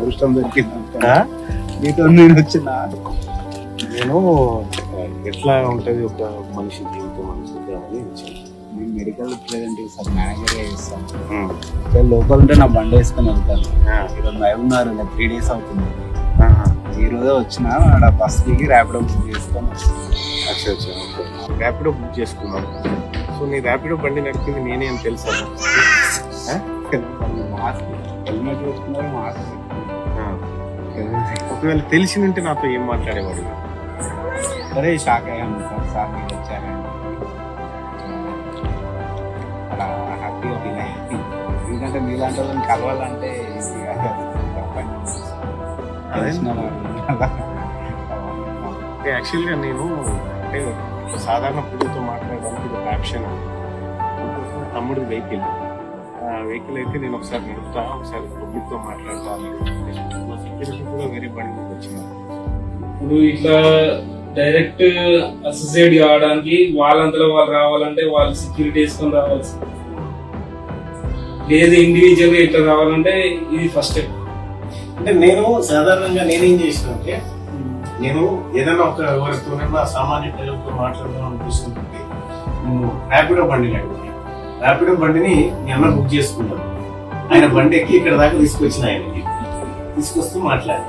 అదృష్టం దొరికింది. మీతో నేను వచ్చిన నేను ఎట్లా ఉంటది ఒక మనిషి జీవితం అనుకుంటామని నేను మెడికల్ రిప్రజెంటేటివ్ సార్, మేనేజర్గా చేస్తాను. లోకల్ ఉంటే నా బండి వేసుకొని వెళ్తాను. ఈరోజు ఉన్నారు 3 days అవుతుంది. ఈ రోజే వచ్చిన ఆడ బస్ దిగి ర్యాపిడో బుక్ చేసుకొని ర్యాపిడో బుక్ చేసుకున్నాను. సో నీ ర్యాపిడో బండి నడిపింది నేనే అని తెలుసా? మాస్క్ హెల్మెట్ పెట్టుకున్నారు, మాస్క్ ఒకవేళ తెలిసి ఉంటే నాతో ఏం మాట్లాడేవాడు? సరే షాక్ అయ్యాను సార్ మీరు వచ్చారని అలా హ్యాపీగా ఫీల్ అయ్యింది. ఎందుకంటే మీలాంటి వాళ్ళని కలవాలంటే యాక్చువల్గా నేను అంటే సాధారణ పిల్లలతో మాట్లాడడానికి ఇది ఒక ఆప్షన్. తమ్ముడిది వెహికల్ అయితే నేను ఒకసారి నడుపుతా, ఒకసారి పబ్లిక్తో మాట్లాడతాను. మా సెక్యూరిటీ కూడా వేరే బండి మీద వచ్చిన ఇప్పుడు ఇట్లా డైరెక్ట్ అసోసియేట్ కావడానికి వాళ్ళంతలో వాళ్ళు రావాలంటే వాళ్ళు సెక్యూరిటీ వేసుకొని రావాల్సి, లేదు ఇండివిజువల్ గా ఇట్లా రావాలంటే ఇది ఫస్ట్ స్టెప్. అంటే నేను సాధారణంగా నేనేం చేసిన అంటే నేను ఏదైనా ఒక ఎవరితోనైనా సామాన్య ప్రజలతో మాట్లాడదాం అనిపిస్తుంటే ర్యాపిడో బండి ర్యాపిడో బండిని మీ అన్న బుక్ చేసుకున్నాను. ఆయన బండి ఎక్కి ఇక్కడ దాకా తీసుకొచ్చిన, ఆయనకి తీసుకొస్తూ మాట్లాడాను.